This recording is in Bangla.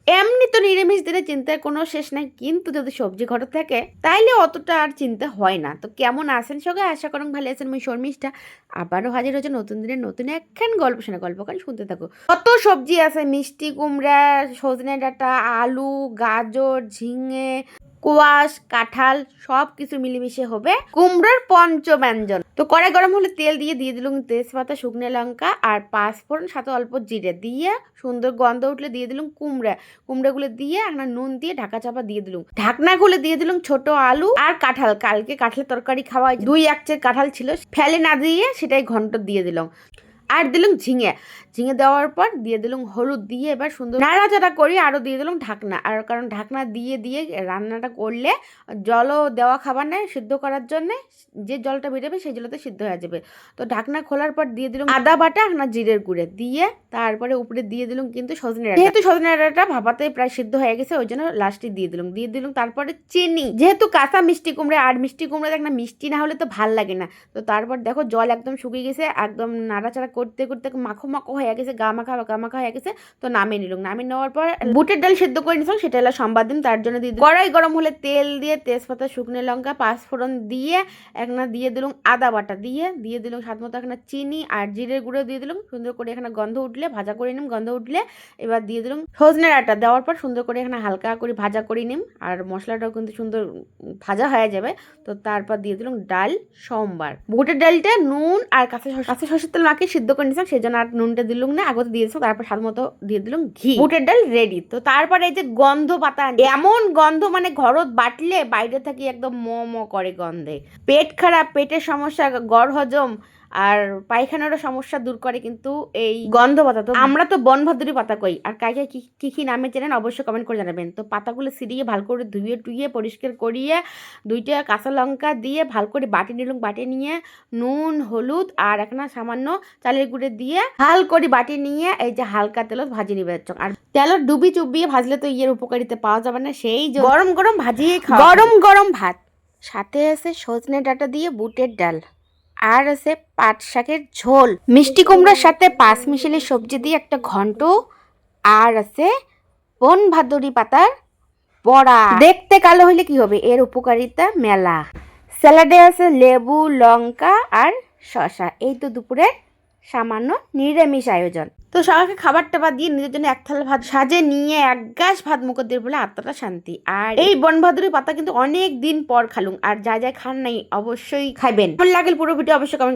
এমনি তো নিরামিষ দিনে চিন্তার কোনো শেষ নাই, কিন্তু যদি সবজি ঘরে থাকে তাইলে অতটা আর চিন্তা হয় না। তো কেমন আছেন সবাই? আশা করুন ভালো আছেন। মুই শর্মিষ্ঠা আবারও হাজির হয়েছে নতুন দিনের নতুন একখান গল্প শোনা, গল্প কান শুনতে থাকো। কত সবজি আছে, মিষ্টি কুমড়া, সজনে ডাঁটা, আলু, গাজর, ঝিঙে, কোয়াশ, কাঁঠাল সব কিছু মিলেমিশে হবে কুমড়োর পঞ্চব্যঞ্জন। তো কড়াই গরম হলে তেল দিয়ে দিলুম তেজপাতা, শুকনো লঙ্কা আর পাঁচফোড়ন, সাথে অল্প জিরে দিয়ে সুন্দর গন্ধ উঠলে দিয়ে দিলুম কুমড়াগুলো দিয়ে একটা নুন দিয়ে ঢাকা চাপা দিয়ে দিলুম। ঢাকনা খুলে দিয়ে দিলুম ছোট আলু আর কাঁঠাল। কালকে কাঁঠালের তরকারি খাওয়া, 2 1 কাঁঠাল ছিল, ফেলে না দিয়ে সেটাই ঘন্ট দিয়ে দিলাম। আর দিলাম ঝিঙে দেওয়ার পর দিয়ে দিলাম হলুদ দিয়ে এবার সুন্দর নাড়াচাড়া করি, আরও দিয়ে দিলাম ঢাকনা। আর কারণ ঢাকনা দিয়ে দিয়ে রান্নাটা করলে জলও দেওয়া খাবার নেই সিদ্ধ করার জন্যে, যে জলটা বেরোবে সেই জলতে সিদ্ধ হয়ে যাবে। তো ঢাকনা খোলার পর দিয়ে দিলাম আদা বাটা না জিরের গুঁড়ে দিয়ে, তারপরে উপরে দিয়ে দিলাম কিন্তু সজনে ডাঁটা। যেহেতু সজনে ডাঁটাটা ভাপাতে প্রায় সিদ্ধ হয়ে গেছে ওই জন্য লাস্টে দিয়ে দিলাম তারপরে চিনি। যেহেতু কাঁচা মিষ্টি কুমড়া, আর মিষ্টি কুমড়া দেখ না মিষ্টি না হলে তো ভাল লাগে না। তো তারপর দেখো জল একদম শুকিয়ে গেছে, একদম নাড়াচাড়া করতে করতে মাখো মাখো হয়ে গেছে, গা মাখা হয়ে গেছে। তো নামিয়ে নেওয়ার পর বুটের ডাল সেদ্ধ করে নিয়েছিলাম, সেটা হলো সম্বাদ দিন। তার জন্য দিয়ে কড়াই গরম হলে তেল দিয়ে তেজপাতা, শুকনো লঙ্কা, পাঁচফোড়ন দিয়ে দিয়ে দিলাম আদা বাটা দিয়ে দিলাম স্বাদ মতো এখানে চিনি আর জিরের গুঁড়ো দিয়ে দিলাম। সুন্দর করে এখানে গন্ধ উঠলে ভাজা করে নিম, গন্ধ উঠলে এবার দিয়ে দিলাম সজনে ডাঁটা। দেওয়ার পর সুন্দর করে এখানে হালকা করে ভাজা করে নিম, আর মশলাটাও কিন্তু সুন্দর ভাজা হয়ে যাবে। তো তারপর দিয়ে দিলাম ডাল সম্বার। বুটের ডালটা নুন আর কাঁচা সরষের তেল মাখিয়ে সিদ্ধ করে নিয়েছিলাম, সেই জন্য আর নুনটা দিলুম না, আগতে দিয়ে দিয়েছিলাম। তারপর স্বাদ মতো দিয়ে দিলাম ঘি। বুটের ডাল রেডি। তো তারপরে এই যে গন্ধ পাতা, এমন গন্ধ মানে ঘরত বাটলে বাইরে থাকি একদম ম ম করে গন্ধে। পেট খারাপ, পেটের সমস্যা, গড় হজম আর পায়খানারও সমস্যা দূর করে কিন্তু এই গন্ধ পাতা। তো আমরা তো বনভদ্রী পাতা কই, আর কাকে কি কি নামে চেনেন অবশ্যই কমেন্ট করে জানাবেন। তো পাতাগুলো ছিঁড়িয়ে ভালো করে ধুয়ে টুইয়ে পরিষ্কার করিয়ে 2টা কাঁচা লঙ্কা দিয়ে ভালো করে বাটি নিলাম। বাটি নিয়ে নুন, হলুদ আর একটা সামান্য চালের গুঁড়ে দিয়ে হাল করে বাটি নিয়ে এই যে হালকা তেলত ভাজি নিবে। আর তেলত ডুবি চুবিয়ে ভাজলে তো ইয়ের উপকারিতা পাওয়া যাবে না, সেই গরম গরম ভাজিয়ে খাওয়া। গরম গরম ভাত, সাথে আছে সজনে ডাঁটা দিয়ে বুটের ডাল, আর আছে পাট শাকের ঝোল, মিষ্টি কুমড়ার সাথে পাঁচ মিশালি সবজি দিয়ে একটা ঘন্ট, আর আছে বনভাদুরী পাতার বড়া। দেখতে কালো হইলে কি হবে, এর উপকারিতা মেলা। স্যালাডে আছে লেবু, লঙ্কা আর শসা। এই তো দুপুরের সামান্য নিরামিষ আয়োজন। তো সবাইকে খাবার টাবার দিয়ে নিজের জন্য এক থালা ভাত সাজে নিয়ে এক গাছ ভাত মুখে দিয়ে বলে আত্মাটা শান্তি। আর এই বনভাদুরী পাতা কিন্তু অনেক দিন পর খালুম, আর যা যা খান নাই অবশ্যই খাইবেন। ভালো লাগলে পুরো ভিডিও অবশ্যই কমেন্ট